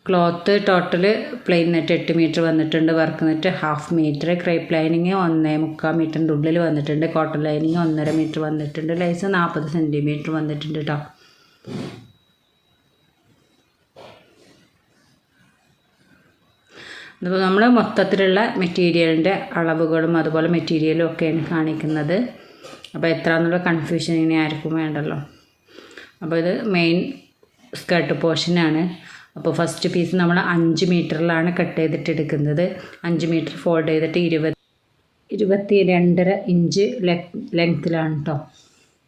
Cloth total plain net 8 metre വന്നിട്ടുണ്ട്. Work net 1/2 metre. Crepe lining 1.25 മീറ്ററിൻ്റെ ഉള്ളിൽ വന്നിട്ടുണ്ട്. കോട്ടൺ ലൈനിങ് 1.5 മീറ്റർ വന്നിട്ടുണ്ട്. ലേസ് 40 സെൻറ്റിമീറ്റർ വന്നിട്ടുണ്ട് കേട്ടോ. അപ്പോൾ നമ്മൾ മൊത്തത്തിലുള്ള മെറ്റീരിയലിൻ്റെ അളവുകളും അതുപോലെ മെറ്റീരിയലും ഒക്കെയാണ് കാണിക്കുന്നത്. അപ്പോൾ എത്രയെന്നുള്ള കൺഫ്യൂഷൻ ഇനി ആർക്കും വേണ്ടല്ലോ. അപ്പോൾ ഇത് മെയിൻ സ്കർട്ട് പോർഷനാണ്. അപ്പോൾ ഫസ്റ്റ് പീസ് നമ്മൾ 5 മീറ്ററിലാണ് കട്ട് ചെയ്തിട്ട് എടുക്കുന്നത്. 5 മീറ്റർ ഫോൾഡ് ചെയ്തിട്ട് 22.5 ഇഞ്ച് ലെങ്ത്തിലാണ് കേട്ടോ.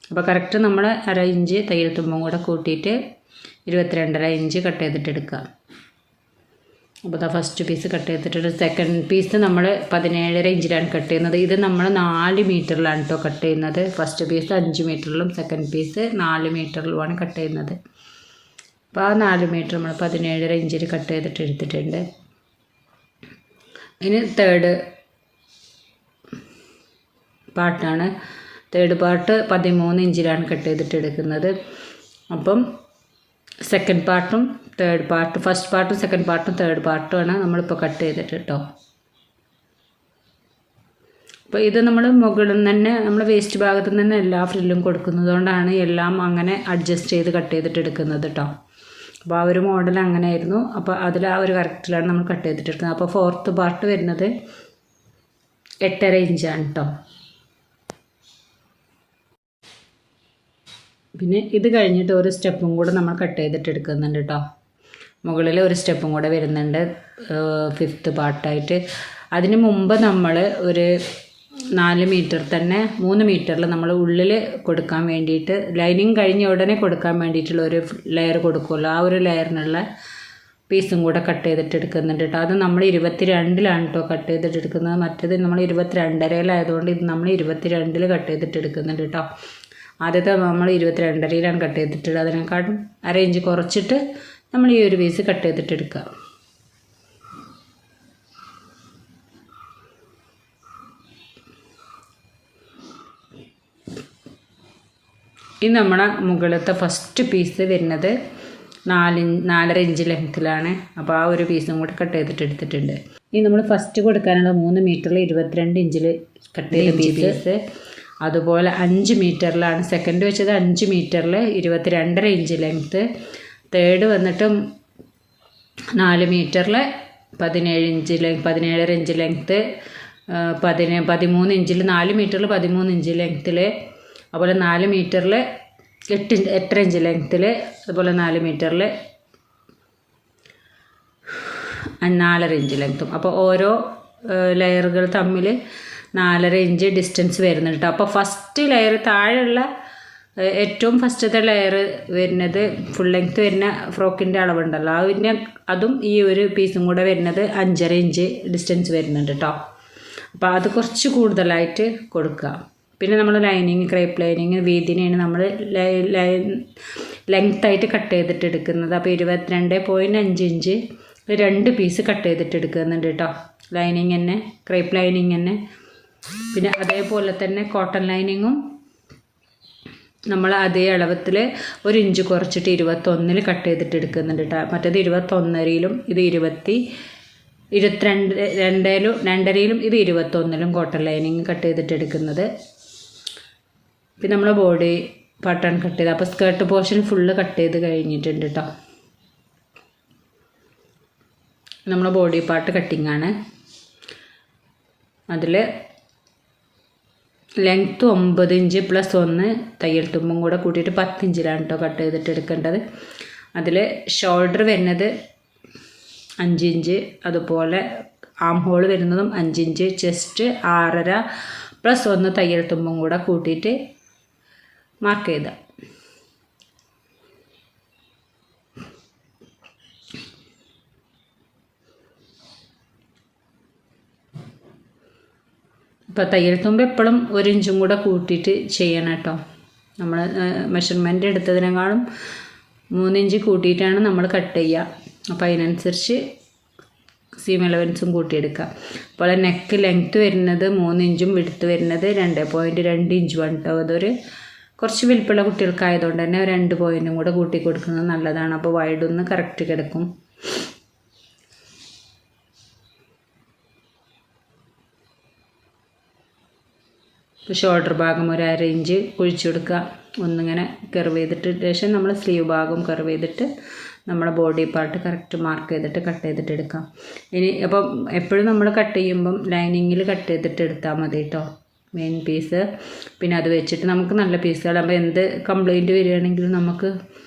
അപ്പോൾ കറക്റ്റ് നമ്മൾ 1/2 ഇഞ്ച് തയ്യൽ തുമ്പും കൂടെ കൂട്ടിയിട്ട് 22.5 ഇഞ്ച് കട്ട് ചെയ്തിട്ട് എടുക്കുക. അപ്പോൾ ഫസ്റ്റ് പീസ് കട്ട് ചെയ്തിട്ട് സെക്കൻഡ് പീസ് നമ്മൾ 17.5 ഇഞ്ചിലാണ് കട്ട് ചെയ്യുന്നത്. ഇത് നമ്മൾ 4 മീറ്ററിലാണ് കേട്ടോ കട്ട് ചെയ്യുന്നത്. ഫസ്റ്റ് പീസ് 5 മീറ്ററിലും സെക്കൻഡ് പീസ് 4 മീറ്ററിലുമാണ് കട്ട് ചെയ്യുന്നത്. അപ്പോൾ ആ 4 മീറ്റർ നമ്മൾ 17.5 ഇഞ്ചിൽ കട്ട് ചെയ്തിട്ട് എടുത്തിട്ടുണ്ട്. ഇനി തേർഡ് പാർട്ടാണ്. തേർഡ് പാർട്ട് 13 ഇഞ്ചിലാണ് കട്ട് ചെയ്തിട്ട് എടുക്കുന്നത്. അപ്പം സെക്കൻഡ് പാർട്ടും തേർഡ് പാർട്ട്, ഫസ്റ്റ് പാർട്ടും സെക്കൻഡ് പാർട്ടും തേർഡ് പാർട്ടുമാണ് നമ്മളിപ്പോൾ കട്ട് ചെയ്തിട്ട് കേട്ടോ. അപ്പോൾ ഇത് നമ്മൾ മുകളിൽ നിന്ന് തന്നെ നമ്മൾ വേസ്റ്റ് ഭാഗത്തു നിന്ന് തന്നെ എല്ലാ ഫ്രില്ലും കൊടുക്കുന്നതുകൊണ്ടാണ് എല്ലാം അങ്ങനെ അഡ്ജസ്റ്റ് ചെയ്ത് കട്ട് ചെയ്തിട്ട് എടുക്കുന്നത് കേട്ടോ. അപ്പോൾ ആ ഒരു മോഡൽ അങ്ങനെ ആയിരുന്നു. അപ്പോൾ അതിൽ ആ ഒരു കറക്റ്റിലാണ് നമ്മൾ കട്ട് ചെയ്തിട്ട് എടുക്കുന്നത്. അപ്പോൾ ഫോർത്ത് പാർട്ട് വരുന്നത് 8.5 ഇഞ്ചാണ് കേട്ടോ. പിന്നെ ഇത് കഴിഞ്ഞിട്ട് ഒരു സ്റ്റെപ്പും കൂടെ നമ്മൾ കട്ട് ചെയ്തിട്ട് എടുക്കുന്നുണ്ട് കേട്ടോ. മുകളിൽ ഒരു സ്റ്റെപ്പും കൂടെ വരുന്നുണ്ട് 5th പാർട്ടായിട്ട്. അതിന് മുമ്പ് നമ്മൾ ഒരു 4 മീറ്റർ തന്നെ 3 മീറ്ററിൽ നമ്മൾ ഉള്ളിൽ കൊടുക്കാൻ വേണ്ടിയിട്ട് ലൈനിങ് കഴിഞ്ഞ ഉടനെ കൊടുക്കാൻ വേണ്ടിയിട്ടുള്ള ഒരു ലെയർ കൊടുക്കുമല്ലോ, ആ ഒരു ലെയറിനുള്ള പീസും കൂടെ കട്ട് ചെയ്തിട്ട് എടുക്കുന്നുണ്ട് കേട്ടോ. അത് നമ്മൾ 22ലാണ് കേട്ടോ കട്ട് ചെയ്തിട്ട് എടുക്കുന്നത്. മറ്റേത് നമ്മൾ 22.5 ഇത് നമ്മൾ 22 കട്ട് ചെയ്തിട്ട് എടുക്കുന്നുണ്ട് കേട്ടോ. ആദ്യത്തെ നമ്മൾ 22.5ലാണ് കട്ട് ചെയ്തിട്ടുള്ളത്. അതിനെക്കാട്ടും 1/2 ഇഞ്ച് കുറച്ചിട്ട് നമ്മൾ ഈ ഒരു പീസ് കട്ട് ചെയ്തിട്ട് എടുക്കുക. ഇത് നമ്മുടെ മുകളിലത്തെ ഫസ്റ്റ് പീസ് വരുന്നത് 4.5 ഇഞ്ച് ലെങ്ത്തിലാണ്. അപ്പോൾ ആ ഒരു പീസും കൂടെ കട്ട് ചെയ്തിട്ട് എടുത്തിട്ടുണ്ട്. ഇനി നമ്മൾ ഫസ്റ്റ് കൊടുക്കാനുള്ള 3 മീറ്ററിൽ 22 ഇഞ്ചിൽ കട്ട് ചെയ്ത പീസ്, അതുപോലെ 5 മീറ്ററിലാണ് സെക്കൻഡ് വെച്ചത്. 5 മീറ്ററിൽ 22.5 ഇഞ്ച് ലെങ്ത്ത്. തേർഡ് വന്നിട്ട് 4 മീറ്ററിൽ 17.5 ഇഞ്ച് ലെങ്ത്ത്. 13 ഇഞ്ചിൽ 4 മീറ്ററിൽ 13 ഇഞ്ച് ലെങ്ത്തിൽ. അതുപോലെ 4 മീറ്ററിൽ 8 ഇഞ്ച് ലെങ്ത്തിൽ. അതുപോലെ 4 മീറ്ററിൽ 4.5 ഇഞ്ച് ലെങ്ത്തും. അപ്പോൾ ഓരോ ലെയറുകൾ തമ്മിൽ 4.5 ഇഞ്ച് ഡിസ്റ്റൻസ് വരുന്നുണ്ട് കേട്ടോ. അപ്പോൾ ഫസ്റ്റ് ലെയർ താഴെയുള്ള ഏറ്റവും ഫസ്റ്റത്തെ ലെയർ വരുന്നത് ഫുൾ ലെങ്ത്ത് വരുന്ന ഫ്രോക്കിൻ്റെ അളവുണ്ടല്ലോ, അതും ഈ ഒരു പീസും കൂടെ വരുന്നത് 5.5 ഇഞ്ച് ഡിസ്റ്റൻസ് വരുന്നുണ്ട് കേട്ടോ. അപ്പോൾ അത് കുറച്ച് കൂടുതലായിട്ട് കൊടുക്കുക. പിന്നെ നമ്മൾ ലൈനിങ്, ക്രേപ്പ് ലൈനിങ് വീതിനെയാണ് നമ്മൾ ലെങ്ത്തായിട്ട് കട്ട് ചെയ്തിട്ട് എടുക്കുന്നത്. അപ്പോൾ 22.5 ഇഞ്ച് 2 പീസ് കട്ട് ചെയ്തിട്ട് എടുക്കുന്നുണ്ട് കേട്ടോ. ലൈനിങ് തന്നെ, ക്രേപ്പ് ലൈനിങ് തന്നെ. പിന്നെ അതേപോലെ തന്നെ കോട്ടൺ ലൈനിങ്ങും നമ്മൾ അതേ അളവത്തിൽ 1 ഇഞ്ച് കുറച്ചിട്ട് 21 കട്ട് ചെയ്തിട്ട് എടുക്കുന്നുണ്ട് കേട്ടോ. മറ്റേത് 21.5ലും ഇത് 2.5ലും ഇത് 21ലും കോട്ടൺ ലൈനിങ് കട്ട് ചെയ്തിട്ട് എടുക്കുന്നത്. പിന്നെ നമ്മൾ ബോഡി പാർട്ടാണ് കട്ട് ചെയ്തത്. അപ്പോൾ സ്കേർട്ട് പോർഷൻ ഫുള്ള് കട്ട് ചെയ്ത് കഴിഞ്ഞിട്ടുണ്ട് കേട്ടോ. നമ്മൾ ബോഡി പാർട്ട് കട്ടിങ്ങാണ്. അതിൽ ലെങ്ത്ത് 9 ഇഞ്ച് + 1 തയ്യൽ തുമ്പും കൂടെ കൂട്ടിയിട്ട് 10 ഇഞ്ചിലാണ് കേട്ടോ കട്ട് ചെയ്തിട്ട് എടുക്കേണ്ടത്. അതിൽ ഷോൾഡർ വരുന്നത് 5 ഇഞ്ച്, അതുപോലെ ആം ഹോൾ വരുന്നതും 5 ഇഞ്ച്, ചെസ്റ്റ് 6.5 + 1 തയ്യൽ തുമ്പും കൂടെ കൂട്ടിയിട്ട് മാർക്ക് ചെയ്ത. ഇപ്പോൾ തയ്യൽ തുമ്പ് എപ്പോഴും 1 ഇഞ്ചും കൂടെ കൂട്ടിയിട്ട് ചെയ്യണം കേട്ടോ. നമ്മൾ മെഷർമെൻറ്റ് എടുത്തതിനേക്കാളും 3 ഇഞ്ച് കൂട്ടിയിട്ടാണ് നമ്മൾ കട്ട് ചെയ്യുക. അപ്പോൾ അതിനനുസരിച്ച് സീം അലവൻസും കൂട്ടിയെടുക്കുക. അപ്പോൾ നെക്ക് ലെങ്ത്ത് വരുന്നത് 3 ഇഞ്ചും വിഡ്ത്ത് വരുന്നത് 2.2 ഇഞ്ചുമാണ് കേട്ടോ. അതൊരു കുറച്ച് വലിപ്പമുള്ള കുട്ടികൾക്കായതുകൊണ്ട് തന്നെ 2 പോയിൻറ്റും കൂടെ കൂട്ടി കൊടുക്കുന്നത് നല്ലതാണ്. അപ്പോൾ വൈഡൊന്ന് കറക്റ്റ് കിടക്കും. ഇപ്പോൾ ഷോൾഡർ ഭാഗം ഒരു 1/2 ഇഞ്ച് കുഴിച്ചു കൊടുക്കുക. ഒന്നിങ്ങനെ കർവ് ചെയ്തിട്ട് ശേഷം നമ്മൾ സ്ലീവ് ഭാഗം കർവ് ചെയ്തിട്ട് നമ്മുടെ ബോഡി പാർട്ട് കറക്റ്റ് മാർക്ക് ചെയ്തിട്ട് കട്ട് ചെയ്തിട്ട് എടുക്കാം. ഇനി അപ്പം എപ്പോഴും നമ്മൾ കട്ട് ചെയ്യുമ്പം ലൈനിങ്ങിൽ കട്ട് ചെയ്തിട്ട് എടുത്താൽ മതി കേട്ടോ മെയിൻ പീസ്. പിന്നെ അത് വെച്ചിട്ട് നമുക്ക് നല്ല പീസുകളാകുമ്പോൾ എന്ത് കംപ്ലൈൻറ്റ് വരികയാണെങ്കിലും നമുക്ക്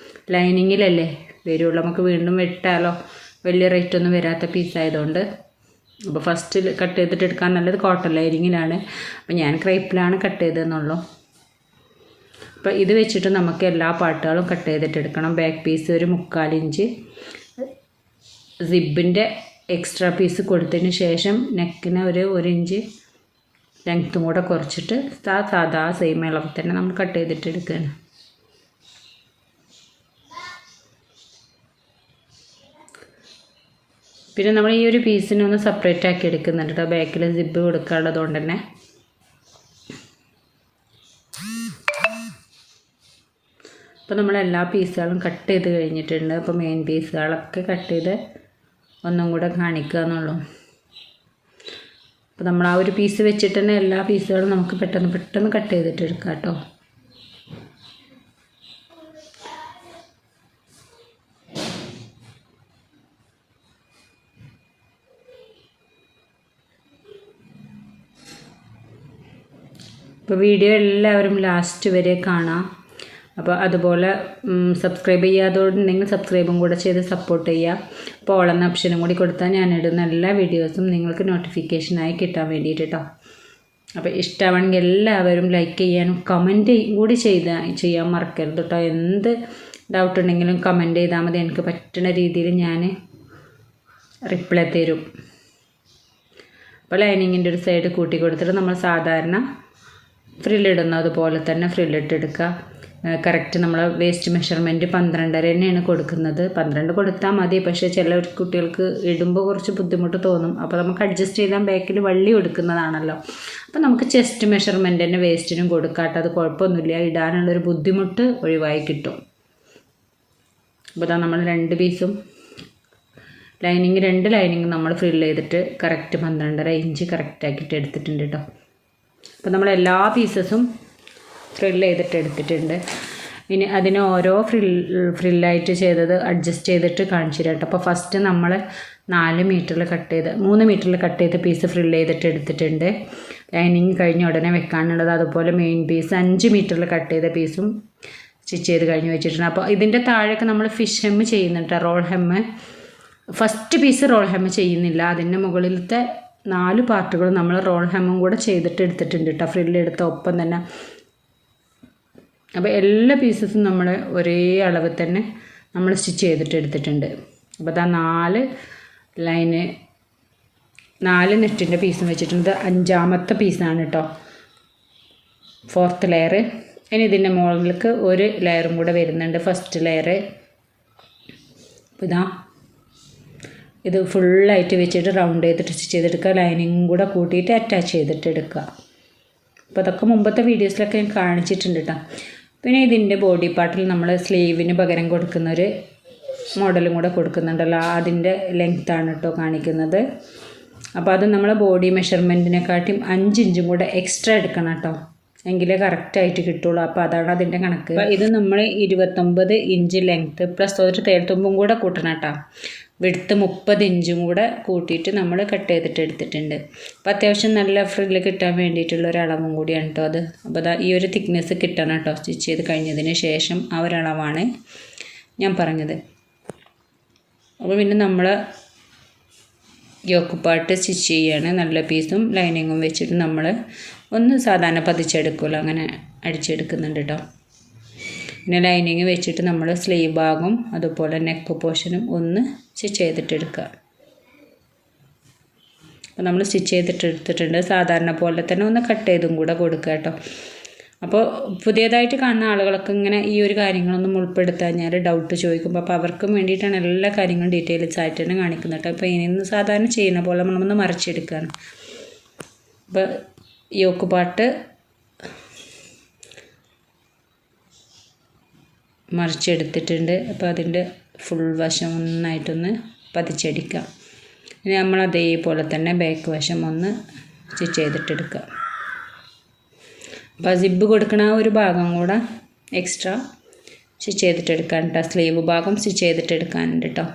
ലൈനിങ്ങിലല്ലേ വരുള്ളൂ. നമുക്ക് വീണ്ടും വെട്ടാലോ, വലിയ റേറ്റൊന്നും വരാത്ത പീസായതുകൊണ്ട്. അപ്പോൾ ഫസ്റ്റ് കട്ട് ചെയ്തിട്ട് എടുക്കാൻ നല്ലത് കോട്ടൺ ലൈനിങ്ങിലാണ്. അപ്പോൾ ഞാൻ ക്രേപ്പിലാണ് കട്ട് ചെയ്തതെന്നുള്ളൂ. അപ്പോൾ ഇത് വെച്ചിട്ട് നമുക്ക് എല്ലാ പാർട്ടുകളും കട്ട് ചെയ്തിട്ട് എടുക്കണം. ബാക്ക് പീസ് ഒരു 3/4 ഇഞ്ച് സിബിൻ്റെ എക്സ്ട്രാ പീസ് കൊടുത്തതിന് ശേഷം നെക്കിന് ഒരു 1 ഇഞ്ച് ലെങ്ത്തും കൂടെ കുറച്ചിട്ട് സാധാ സെയിം അളവ് തന്നെ നമ്മൾ കട്ട് ചെയ്തിട്ട് എടുക്കുകയാണ്. പിന്നെ നമ്മൾ ഈ ഒരു പീസിനെ ഒന്ന് സെപ്പറേറ്റ് ആക്കി എടുക്കുന്നുണ്ട് കേട്ടോ, ബാക്കിൽ സിബ് കൊടുക്കാനുള്ളതുകൊണ്ട് തന്നെ. അപ്പോൾ നമ്മൾ എല്ലാ പീസുകളും കട്ട് ചെയ്ത് കഴിഞ്ഞിട്ടുണ്ട്. അപ്പോൾ മെയിൻ പീസുകളൊക്കെ കട്ട് ചെയ്ത് ഒന്നും കൂടെ കാണിക്കുക എന്നുള്ളൂ. അപ്പോൾ നമ്മൾ ആ ഒരു പീസ് വെച്ചിട്ട് തന്നെ എല്ലാ പീസുകളും നമുക്ക് പെട്ടെന്ന് കട്ട് ചെയ്തിട്ട് എടുക്കാം കേട്ടോ. അപ്പോൾ വീഡിയോ എല്ലാവരും ലാസ്റ്റ് വരെ കാണാം. അപ്പോൾ അതുപോലെ സബ്സ്ക്രൈബ് ചെയ്യാത്തതുകൊണ്ടുണ്ടെങ്കിൽ സബ്സ്ക്രൈബും കൂടെ ചെയ്ത് സപ്പോർട്ട് ചെയ്യുക. അപ്പോൾ ഓൾ എന്ന ഓപ്ഷനും കൂടി കൊടുത്താൽ ഞാനിടുന്ന എല്ലാ വീഡിയോസും നിങ്ങൾക്ക് നോട്ടിഫിക്കേഷനായി കിട്ടാൻ വേണ്ടിയിട്ട് കേട്ടോ. അപ്പോൾ ഇഷ്ടമാണെങ്കിൽ എല്ലാവരും ലൈക്ക് ചെയ്യാനും കമൻറ്റ് കൂടി ചെയ്യാൻ മറക്കരുത് കേട്ടോ. എന്ത് ഡൗട്ട് ഉണ്ടെങ്കിലും കമൻറ്റ് ചെയ്താൽ മതി, എനിക്ക് പറ്റുന്ന രീതിയിൽ ഞാൻ റിപ്ലൈ തരും. അപ്പോൾ ലൈനിങ്ങിൻ്റെ ഒരു സൈഡ് കൂട്ടി കൊടുത്തിട്ട് നമ്മൾ സാധാരണ ഫ്രില്ലിടുന്നത് പോലെ തന്നെ ഫ്രില്ലിട്ടെടുക്കുക. കറക്റ്റ് നമ്മൾ വേസ്റ്റ് മെഷർമെൻറ്റ് 12.5 തന്നെയാണ് കൊടുക്കുന്നത്. 12 കൊടുത്താൽ മതി. പക്ഷേ ചില കുട്ടികൾക്ക് ഇടുമ്പോൾ കുറച്ച് ബുദ്ധിമുട്ട് തോന്നും. അപ്പോൾ നമുക്ക് അഡ്ജസ്റ്റ് ചെയ്താൽ ബാക്കിൽ വള്ളി കൊടുക്കുന്നതാണല്ലോ. അപ്പോൾ നമുക്ക് ചെസ്റ്റ് മെഷർമെൻറ്റ് തന്നെ വേസ്റ്റിനും കൊടുക്കാട്ടോ, അത് കുഴപ്പമൊന്നുമില്ല. ഇടാനുള്ളൊരു ബുദ്ധിമുട്ട് ഒഴിവായി കിട്ടും. അപ്പോൾ അതാ നമ്മൾ 2 പീസും രണ്ട് ലൈനിങ് നമ്മൾ ഫ്രിൽ ചെയ്തിട്ട് കറക്റ്റ് 12.5 ഇഞ്ച് കറക്റ്റാക്കിയിട്ട് എടുത്തിട്ടുണ്ട് കേട്ടോ. അപ്പോൾ നമ്മൾ എല്ലാ പീസസും ഫ്രിൽ ചെയ്തിട്ട് എടുത്തിട്ടുണ്ട്. ഇനി അതിന് ഓരോ ഫ്രില്ലായിട്ട് ചെയ്തത് അഡ്ജസ്റ്റ് ചെയ്തിട്ട് കാണിച്ചു തരാം കേട്ടോ. അപ്പോൾ ഫസ്റ്റ് നമ്മൾ 3 മീറ്ററിൽ കട്ട് ചെയ്ത് പീസ് ഫ്രിൽ ചെയ്തിട്ട് എടുത്തിട്ടുണ്ട്. ലൈനിങ് കഴിഞ്ഞ ഉടനെ വെക്കാനുള്ളത്. അതുപോലെ മെയിൻ പീസ് 5 മീറ്ററിൽ കട്ട് ചെയ്ത പീസും സ്റ്റിച്ച് ചെയ്ത് കഴിഞ്ഞ് വെച്ചിട്ടുണ്ട്. അപ്പോൾ ഇതിൻ്റെ താഴെയൊക്കെ നമ്മൾ ഫിഷ് ഹെമ്മ് ചെയ്യുന്നുണ്ട്, റോൾ ഹെമ്മ്. ഫസ്റ്റ് പീസ് റോൾ ഹെമ്മ് ചെയ്യുന്നില്ല, അതിൻ്റെ മുകളിലത്തെ 4 പാർട്ടുകൾ നമ്മൾ റോൾ ഹെമ്മും കൂടെ ചെയ്തിട്ട് എടുത്തിട്ടുണ്ട് കേട്ടോ, ഫ്രില്ലെടുത്ത ഒപ്പം തന്നെ. അപ്പോൾ എല്ലാ പീസസും നമ്മൾ ഒരേ അളവ് തന്നെ നമ്മൾ സ്റ്റിച്ച് ചെയ്തിട്ട് എടുത്തിട്ടുണ്ട്. അപ്പോൾ അതാ 4 നെറ്റിൻ്റെ പീസും വെച്ചിട്ടുണ്ട്. 5ാമത്തെ പീസാണ് കേട്ടോ, 4th ലെയർ. ഇനി ഇതിൻ്റെ മുകളിലേക്ക് ഒരു ലെയറും കൂടെ വരുന്നുണ്ട്, ഫസ്റ്റ് ലെയർ. ഇതാ ഇത് ഫുള്ളായിട്ട് വെച്ചിട്ട് റൗണ്ട് ചെയ്തിട്ട് സ്റ്റിച്ച് ചെയ്തെടുക്കുക. ലൈനിങ്ങും കൂടെ കൂട്ടിയിട്ട് അറ്റാച്ച് ചെയ്തിട്ട് എടുക്കുക. അപ്പോൾ അതൊക്കെ മുമ്പത്തെ വീഡിയോസിലൊക്കെ ഞാൻ കാണിച്ചിട്ടുണ്ട് കേട്ടോ. പിന്നെ ഇതിൻ്റെ ബോഡി പാർട്ടിൽ നമ്മൾ സ്ലീവിന് പകരം കൊടുക്കുന്നൊരു മോഡലും കൂടെ കൊടുക്കുന്നുണ്ടല്ലോ, അതിൻ്റെ ലെങ്ത്താണ് കേട്ടോ കാണിക്കുന്നത്. അപ്പോൾ അത് നമ്മൾ ബോഡി മെഷർമെൻറ്റിനെക്കാട്ടിയും 5 ഇഞ്ചും കൂടെ എക്സ്ട്രാ എടുക്കണം കേട്ടോ, എങ്കിലേ കറക്റ്റായിട്ട് കിട്ടുള്ളൂ. അപ്പോൾ അതാണ് അതിൻ്റെ കണക്ക്. അപ്പോൾ ഇത് നമ്മൾ 29 ഇഞ്ച് ലെങ്ത്ത് പ്ലസ് ഒരു തേൽത്തുമ്പും കൂടെ കൂട്ടണം കേട്ടോ. വിഡ്ത്ത് 30 ഇഞ്ചും കൂടെ കൂട്ടിയിട്ട് നമ്മൾ കട്ട് ചെയ്തിട്ട് എടുത്തിട്ടുണ്ട്. അപ്പോൾ അത്യാവശ്യം നല്ല ഫ്രില്ല് കിട്ടാൻ വേണ്ടിയിട്ടുള്ള ഒരളവും കൂടിയാണ് കേട്ടോ അത്. അപ്പോൾ ഈ ഒരു തിക്നെസ് കിട്ടണം കേട്ടോ സ്റ്റിച്ച് ചെയ്ത് കഴിഞ്ഞതിന് ശേഷം. ആ ഒരളവാണ് ഞാൻ പറഞ്ഞത്. അപ്പോൾ പിന്നെ നമ്മൾ യോക്ക് പാർട്ട് സ്റ്റിച്ച് ചെയ്യാണ്. നല്ല പീസും ലൈനിങ്ങും വെച്ചിട്ട് നമ്മൾ ഒന്ന് സാധാരണ പതിച്ചെടുക്കുമല്ലോ, അങ്ങനെ അടിച്ചെടുക്കുന്നുണ്ട് കേട്ടോ. പിന്നെ ലൈനിങ് വെച്ചിട്ട് നമ്മൾ സ്ലീവ് ഭാഗം അതുപോലെ നെക്ക് പോർഷനും ഒന്ന് സ്റ്റിച്ച് ചെയ്തിട്ടെടുക്കുക. അപ്പോൾ നമ്മൾ സ്റ്റിച്ച് ചെയ്തിട്ടെടുത്തിട്ടുണ്ട്. സാധാരണ പോലെ തന്നെ ഒന്ന് കട്ട് ചെയ്തും കൂടെ കൊടുക്കുക കേട്ടോ. അപ്പോൾ പുതിയതായിട്ട് കാണുന്ന ആളുകളൊക്കെ ഇങ്ങനെ ഈ ഒരു കാര്യങ്ങളൊന്നും ഉൾപ്പെടുത്താൻ ഞാൻ ഡൗട്ട് ചോദിക്കുമ്പോൾ അപ്പോൾ അവർക്കും വേണ്ടിയിട്ടാണ് എല്ലാ കാര്യങ്ങളും ഡീറ്റെയിൽസ് ആയിട്ട് തന്നെ കാണിക്കുന്നത് കേട്ടോ. അപ്പോൾ ഇനി സാധാരണ ചെയ്യുന്ന പോലെ നമ്മളൊന്ന് മറിച്ചെടുക്കുകയാണ്. അപ്പോൾ യോക്ക് പാർട്ട് മറിച്ചെടുത്തിട്ടുണ്ട്. അപ്പോൾ അതിൻ്റെ ഫുൾ വശം ഒന്നായിട്ടൊന്ന് പതിച്ചടിക്കാം. ഇനി നമ്മൾ അതേപോലെ തന്നെ ബാക്ക് വശം ഒന്ന് സ്റ്റിച്ച് ചെയ്തിട്ടെടുക്കുക. അപ്പോൾ സിബ് കൊടുക്കണ ആ ഒരു ഭാഗം കൂടെ എക്സ്ട്രാ സ്റ്റിച്ച് ചെയ്തിട്ടെടുക്കാൻ കേട്ടോ. സ്ലീവ് ഭാഗം സ്റ്റിച്ച് ചെയ്തിട്ടെടുക്കാനുണ്ട് കേട്ടോ.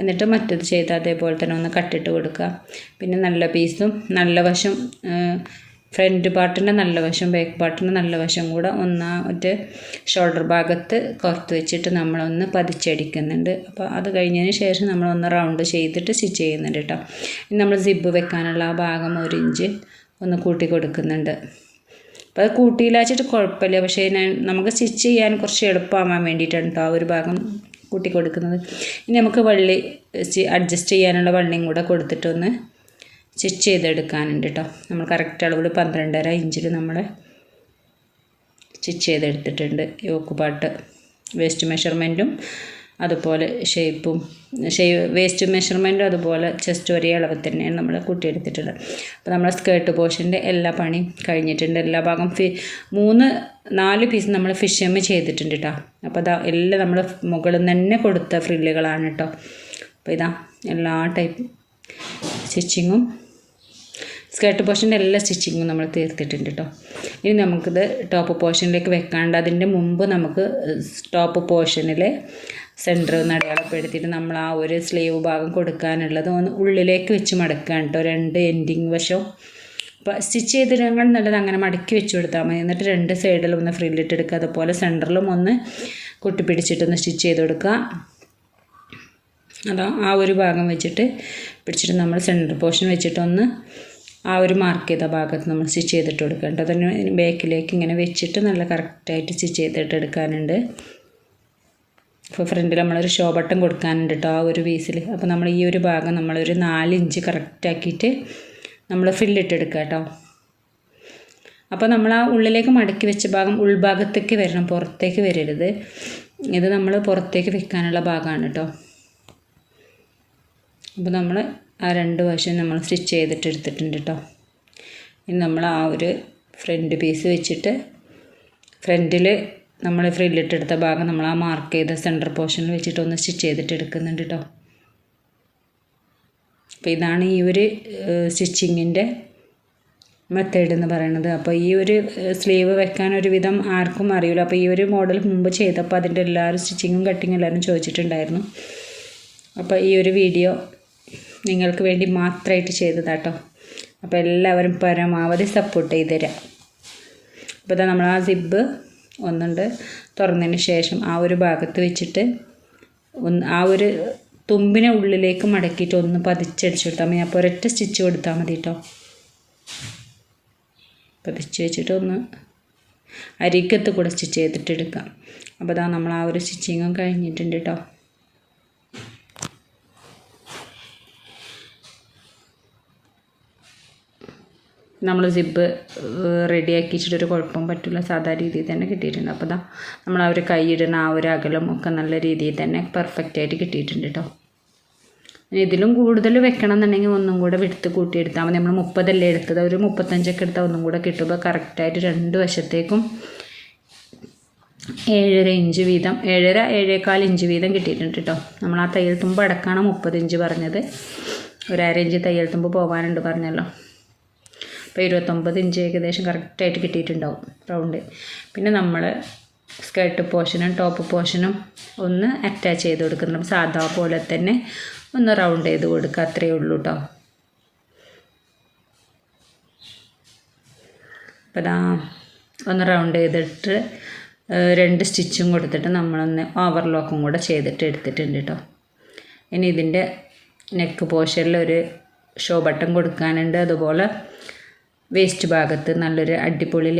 എന്നിട്ട് മറ്റത് ചെയ്ത് അതേപോലെ തന്നെ ഒന്ന് കട്ടിട്ട് കൊടുക്കുക. പിന്നെ നല്ല പീസും നല്ല വശം ഫ്രണ്ട് പാർട്ടിൻ്റെ നല്ല വശം ബാക്ക് പാർട്ടിൻ്റെ നല്ല വശം കൂടെ ഒന്നാമത്തെ ഷോൾഡർ ഭാഗത്ത് കോർത്ത് വെച്ചിട്ട് നമ്മളൊന്ന് പതിച്ചടിക്കുന്നുണ്ട്. അപ്പോൾ അത് കഴിഞ്ഞതിന് ശേഷം നമ്മളൊന്ന് റൗണ്ട് ചെയ്തിട്ട് സ്റ്റിച്ച് ചെയ്യുന്നുണ്ട് കേട്ടോ. ഇനി നമ്മൾ സിബ് വെക്കാനുള്ള ആ ഭാഗം 1 ഇഞ്ച് ഒന്ന് കൂട്ടി കൊടുക്കുന്നുണ്ട്. അപ്പോൾ അത് കൂട്ടിയില്ലാച്ചിട്ട് കുഴപ്പമില്ല, പക്ഷേ നമുക്ക് സ്റ്റിച്ച് ചെയ്യാൻ കുറച്ച് എളുപ്പമാകാൻ വേണ്ടിയിട്ടാണ് കേട്ടോ ആ ഒരു ഭാഗം കൂട്ടി കൊടുക്കുന്നത്. ഇനി നമുക്ക് വള്ളി അഡ്ജസ്റ്റ് ചെയ്യാനുള്ള വള്ളിയും കൂടെ കൊടുത്തിട്ടൊന്ന് സ്റ്റിച്ച് ചെയ്തെടുക്കാനുണ്ട് കേട്ടോ. നമ്മൾ കറക്റ്റ് അളവിൽ 12.5 ഇഞ്ചിൽ നമ്മൾ സ്റ്റിച്ച് ചെയ്തെടുത്തിട്ടുണ്ട്. യോക്ക് പാർട്ട് വേസ്റ്റ് മെഷർമെൻറ്റും അതുപോലെ ഷേപ്പും വേസ്റ്റ് മെഷർമെൻറ്റും അതുപോലെ ചെസ്റ്റ് ഒരേ അളവ് തന്നെയാണ് നമ്മൾ കൂട്ടിയെടുത്തിട്ടുള്ളത്. അപ്പോൾ നമ്മൾ സ്കേർട്ട് പോർഷൻ്റെ എല്ലാ പണിയും കഴിഞ്ഞിട്ടുണ്ട്. എല്ലാ ഭാഗം 4 പീസ് നമ്മൾ ഫിഷ് എം ചെയ്തിട്ടുണ്ട് കേട്ടോ. അപ്പോൾ അതാ എല്ലാം നമ്മൾ മുകളിൽ നിന്ന് തന്നെ കൊടുത്ത ഫ്രില്ലുകളാണ് കേട്ടോ. അപ്പോൾ ഇതാ എല്ലാ ടൈപ്പ് സ്റ്റിച്ചിങ്ങും സ്കേർട്ട് പോർഷൻ്റെ എല്ലാ സ്റ്റിച്ചിങ്ങും നമ്മൾ തീർത്തിട്ടുണ്ട് കേട്ടോ. ഇനി നമുക്കിത് ടോപ്പ് പോർഷനിലേക്ക് വെക്കാണ്ട് അതിൻ്റെ മുമ്പ് നമുക്ക് ടോപ്പ് പോർഷനിൽ സെൻറ്റർ ഒന്ന് അടയാളപ്പെടുത്തിയിട്ട് നമ്മൾ ആ ഒരു സ്ലീവ് ഭാഗം കൊടുക്കാനുള്ളത് ഒന്ന് ഉള്ളിലേക്ക് വെച്ച് മടക്കാൻ കേട്ടോ. 2 എൻഡിങ് വശവും അപ്പോൾ സ്റ്റിച്ച് ചെയ്തിടങ്ങൾ നല്ലത് അങ്ങനെ മടക്കി വെച്ച് കൊടുത്താൽ മതി. എന്നിട്ട് 2 സൈഡിലും ഒന്ന് ഫ്രില്ലിട്ടെടുക്കുക. അതുപോലെ സെൻറ്ററിലും ഒന്ന് കുട്ടിപ്പിടിച്ചിട്ടൊന്ന് സ്റ്റിച്ച് ചെയ്ത് കൊടുക്കുക. അതോ ആ ഒരു ഭാഗം വെച്ചിട്ട് പിടിച്ചിട്ട് നമ്മൾ സെൻറ്റർ പോർഷൻ വെച്ചിട്ടൊന്ന് ആ ഒരു മാർക്ക് ചെയ്ത ഭാഗത്ത് നമ്മൾ സ്റ്റിച്ച് ചെയ്തിട്ട് കൊടുക്കേണ്ട. അതിന് ബാക്കിലേക്ക് ഇങ്ങനെ വെച്ചിട്ട് നല്ല കറക്റ്റായിട്ട് സ്റ്റിച്ച് ചെയ്തിട്ട് എടുക്കാനുണ്ട്. ഇപ്പോൾ ഫ്രണ്ടിൽ നമ്മളൊരു ഷോ ബട്ടൺ കൊടുക്കാനുണ്ട് കേട്ടോ ആ ഒരു പീസിൽ. അപ്പോൾ നമ്മൾ ഈ ഒരു ഭാഗം നമ്മളൊരു 4 ഇഞ്ച് കറക്റ്റാക്കിയിട്ട് നമ്മൾ ഫില്ലിട്ടെടുക്കുക കേട്ടോ. അപ്പോൾ നമ്മൾ ആ ഉള്ളിലേക്ക് മടക്കി വെച്ച ഭാഗം ഉൾഭാഗത്തേക്ക് വരണം, പുറത്തേക്ക് വരരുത്. ഇത് നമ്മൾ പുറത്തേക്ക് വെക്കാനുള്ള ഭാഗമാണ് കേട്ടോ. അപ്പോൾ നമ്മൾ ആ 2 വശം നമ്മൾ സ്റ്റിച്ച് ചെയ്തിട്ട് എടുത്തിട്ടുണ്ട് കേട്ടോ. ഇനി നമ്മൾ ആ ഒരു ഫ്രണ്ട് പീസ് വെച്ചിട്ട് ഫ്രണ്ടിൽ നമ്മൾ ഫ്രില്ലിട്ടെടുത്ത ഭാഗം നമ്മൾ ആ മാർക്ക് ചെയ്ത സെൻറ്റർ പോർഷനിൽ വെച്ചിട്ട് ഒന്ന് സ്റ്റിച്ച് ചെയ്തിട്ട് എടുക്കുന്നുണ്ട് കേട്ടോ. അപ്പോൾ ഇതാണ് ഈ ഒരു സ്റ്റിച്ചിങ്ങിൻ്റെ മെത്തേഡ് എന്ന് പറയുന്നത്. അപ്പോൾ ഈ ഒരു സ്ലീവ് വെക്കാൻ ഒരുവിധം ആർക്കും അറിയില്ല. അപ്പോൾ ഈ ഒരു മോഡൽ മുമ്പ് ചെയ്തപ്പോൾ അതിൻ്റെ എല്ലാവരും സ്റ്റിച്ചിങ്ങും കട്ടിങ്ങും എല്ലാവരും ചോദിച്ചിട്ടുണ്ടായിരുന്നു. അപ്പോൾ ഈ ഒരു വീഡിയോ നിങ്ങൾക്ക് വേണ്ടി മാത്രമായിട്ട് ചെയ്തതാട്ടോ. അപ്പോൾ എല്ലാവരും പരമാവധി സപ്പോർട്ട് ചെയ്ത് തരാം. അപ്പോൾ ഇതാ നമ്മൾ ആ സിബ് ഒന്നുണ്ട് തുറന്നതിന് ശേഷം ആ ഒരു ഭാഗത്ത് വെച്ചിട്ട് ആ ഒരു തുമ്പിനെ ഉള്ളിലേക്ക് മടക്കിയിട്ട് ഒന്ന് പതിച്ചടിച്ച് കൊടുത്താൽ മതി. അപ്പോൾ ഒരൊറ്റ സ്റ്റിച്ച് കൊടുത്താൽ മതി കേട്ടോ. പതിച്ച് വെച്ചിട്ട് ഒന്ന് അരികത്ത് കൂടെ സ്റ്റിച്ച് ചെയ്തിട്ട് എടുക്കാം. അപ്പോൾ ഇതാ നമ്മൾ ആ ഒരു സ്റ്റിച്ചിങ്ങും കഴിഞ്ഞിട്ടുണ്ട് കേട്ടോ. നമ്മൾ സിബ് റെഡിയാക്കിയിട്ടൊരു കുഴപ്പം പറ്റില്ല, സാധാ രീതിയിൽ തന്നെ കിട്ടിയിട്ടുണ്ട്. അപ്പോൾ ഇതാ നമ്മൾ ആ ഒരു കൈയിടുന്ന ആ ഒരു അകലം ഒക്കെ നല്ല രീതിയിൽ തന്നെ പെർഫെക്റ്റായിട്ട് കിട്ടിയിട്ടുണ്ട് കേട്ടോ. ഇനി ഇതിലും കൂടുതൽ വെക്കണം എന്നുണ്ടെങ്കിൽ ഒന്നും കൂടെ വിടുത്ത് കൂട്ടിയെടുത്താൽ മതി. നമ്മൾ 30 എടുത്തത്, ഒരു 35 എടുത്താൽ ഒന്നും കൂടെ കിട്ടുമ്പോൾ കറക്റ്റായിട്ട് 2 വശത്തേക്കും 7.5 ഇഞ്ച് വീതം 7.25 ഇഞ്ച് വീതം കിട്ടിയിട്ടുണ്ട് കേട്ടോ. നമ്മൾ ആ തയ്യൽ തുമ്പ് അടക്കാണ് 30 ഇഞ്ച് പറഞ്ഞത്. ഒരു 1/2 ഇഞ്ച് തയ്യൽ തുമ്പ് പോകാനുണ്ട് പറഞ്ഞല്ലോ. അപ്പോൾ 29 ഇഞ്ച് ഏകദേശം കറക്റ്റായിട്ട് കിട്ടിയിട്ടുണ്ടാവും റൗണ്ട്. പിന്നെ നമ്മൾ സ്കേർട്ട് പോർഷനും ടോപ്പ് പോർഷനും ഒന്ന് അറ്റാച്ച് ചെയ്ത് കൊടുക്കണം. സാധാ പോലെ തന്നെ ഒന്ന് റൗണ്ട് ചെയ്ത് കൊടുക്കുക, അത്രയേ ഉള്ളൂ കേട്ടോ. അപ്പോൾ ഇതാ ഒന്ന് റൗണ്ട് ചെയ്തിട്ട് 2 സ്റ്റിച്ചും കൊടുത്തിട്ട് നമ്മളൊന്ന് ഓവർലോക്കും കൂടെ ചെയ്തിട്ട് എടുത്തിട്ടുണ്ട് കേട്ടോ. ഇനി ഇതിൻ്റെ നെക്ക് പോർഷനിൽ ഒരു ഷോ ബട്ടൺ കൊടുക്കാനുണ്ട്. അതുപോലെ വേസ്റ്റ് ഭാഗത്ത് നല്ലൊരു അടിപൊളി